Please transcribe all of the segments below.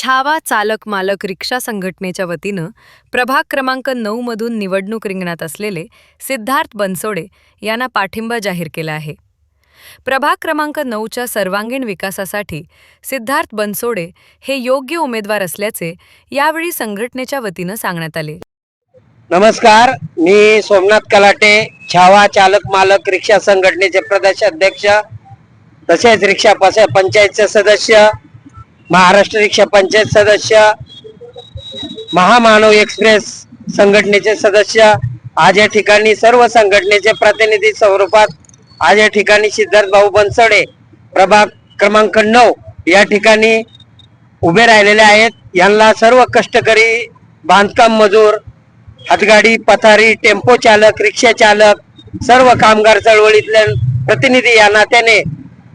छावा चालक मालक रिक्षा संघटनेच्या वतीनं प्रभाग क्रमांक 9 मधून निवडणूक रिंगणात असलेले सिद्धार्थ बनसोडे यांना पाठिंबा जाहीर केला आहे। प्रभाग क्रमांक 9च्या सर्वांगीण विकासासाठी सिद्धार्थ बनसोडे हे योग्य उमेदवार असल्याचे यावेळी संघटनेच्या वतीनं सांगण्यात आले। नमस्कार, मी सोमनाथ कलाटे, छावा चालक मालक रिक्षा संघटनेचे प्रदेश अध्यक्ष तसेच रिक्षा पंचायतचे सदस्य, महाराष्ट्र रिक्षा पंचायत सदस्य, महामानव एक्सप्रेस संघटनेचे सदस्य आज या ठिकाणी सर्व संघटनेचे प्रतिनिधी स्वरूपात आज या ठिकाणी सिद्धार्थ भाऊ बनसोडे प्रभाग क्रमांक 9 या ठिकाणी उभे राहिलेले आहेत। यांना सर्व कष्टकरी, बांधकाम मजूर, हातगाडी, पथारी, टेम्पो चालक, रिक्षा चालक, सर्व कामगार चळवळीतले प्रतिनिधी या नात्याने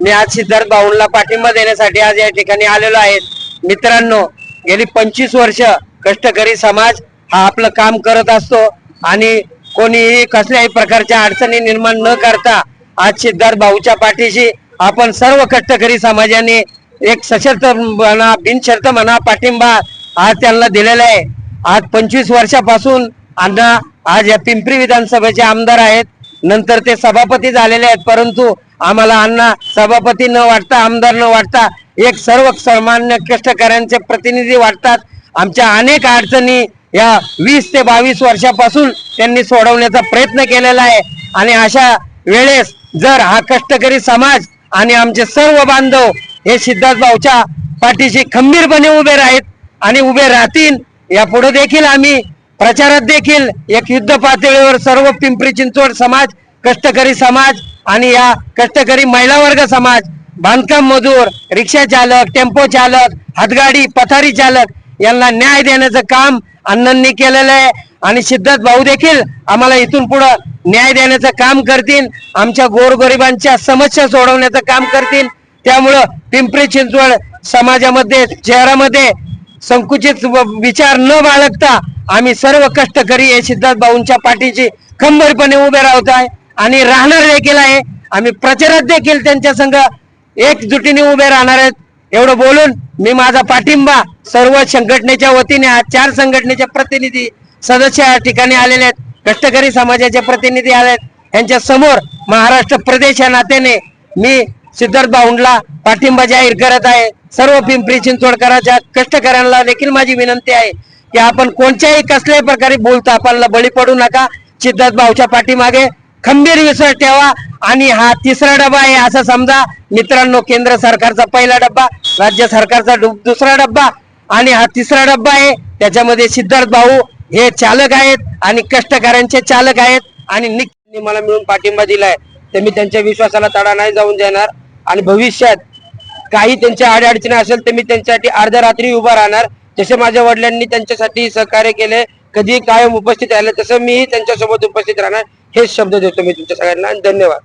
मी आज सिद्धार्थ भाऊंना पाठिंबा देण्यासाठी आज या ठिकाणी आलेलो आहे। मित्रांनो, गेली 25 वर्ष कष्टकरी समाज हा आपलं काम करत असतो आणि कोणीही कसल्याही प्रकारच्या अडचणी निर्माण न करता आज सिद्धार्थ भाऊच्या पाठीशी आपण सर्व कष्टकरी समाजाने एक सशर्त म्हणा, बिनशर्त म्हणा, पाठिंबा आज त्यांना दिलेला आहे। आज 25 वर्षापासून अण्णा आज या पिंपरी विधानसभेचे आमदार आहेत, नंतर ते सभापती झालेले आहेत, परंतु आम्हाला अण्णा सभापती न वाटता, आमदार न वाटता एक सर्व सामान्य कष्टकऱ्यांचे प्रतिनिधी वाटतात। आमच्या अनेक अडचणी या 20 ते 22 वर्षापासून त्यांनी सोडवण्याचा प्रयत्न केलेला आहे आणि अशा वेळेस जर हा कष्टकरी समाज आणि आमचे सर्व बांधव हे सिद्धार्थ भाऊच्या पाठीशी खंबीरपणे उभे आहेत आणि उभे राहतील, यापुढे देखील आम्ही प्रचारात देखील एक युद्ध पातळीवर सर्व पिंपरी चिंचवड समाज, कष्टकरी समाज आणि या कष्टकरी महिला वर्ग समाज, बांधकाम मजूर, रिक्षा चालक, टेम्पो चालक, हातगाडी, पथारी चालक यांना न्याय देण्याचं काम अण्णांनी केलेलं आहे आणि सिद्धार्थ भाऊ देखील आम्हाला इथून पुढे न्याय देण्याचं काम करतील, आमच्या गोरगरिबांच्या समस्या सोडवण्याचं काम करतील। त्यामुळं पिंपरी चिंचवड समाजामध्ये, शहरामध्ये संकुचित विचार न बाळगता आम्ही सर्व कष्टकरी हे सिद्धार्थ भाऊंच्या पाठीशी खंबीरपणे उभे राहत आहे आणि राहणार देखील आहे। आम्ही प्रचारात देखील त्यांच्या संग एकजुटीने उभे राहणार आहेत। एवढं बोलून मी माझा पाठिंबा सर्व संघटनेच्या वतीने, आज 4 संघटनेचे प्रतिनिधी सदस्य या ठिकाणी आलेले आहेत, कष्टकरी समाजाचे प्रतिनिधी आले आहेत, यांच्या समोर महाराष्ट्र प्रदेश या नात्याने मी सिद्धार्थ भाऊंना पाठिंबा जाहीर करत आहे। सर्व पिंपरी चिंचवडकरांच्या कष्टकऱ्यांना देखील माझी विनंती आहे की आपण कोणत्याही कसल्याही प्रकारे बोलता आपल्याला बळी पडू नका। सिद्धार्थ भाऊच्या पाठीमागे खंबीर विश्वास ठेवा आणि हा 3रा डबा आहे असं समजा। मित्रांनो, केंद्र सरकारचा पहिला डब्बा, राज्य सरकारचा दुसरा डब्बा आणि हा 3रा डब्बा आहे। त्याच्यामध्ये सिद्धार्थ भाऊ हे चालक आहेत आणि कष्टकऱ्यांचे चालक आहेत आणि मला मिळून पाठिंबा दिलाय, तर मी त्यांच्या विश्वासाला तडा नाही जाऊन देणार आणि भविष्यात काही त्यांच्या अडचणी असेल तर मी त्यांच्यासाठी अर्ध्या रात्री उभा राहणार। जसे माझ्या वडिलांनी त्यांच्यासाठी सहकार्य केले, कधी कायम उपस्थित राहिले, तसं मीही त्यांच्यासोबत उपस्थित राहणार। हे शब्द देतो मी तुमच्या सगळ्यांना। धन्यवाद।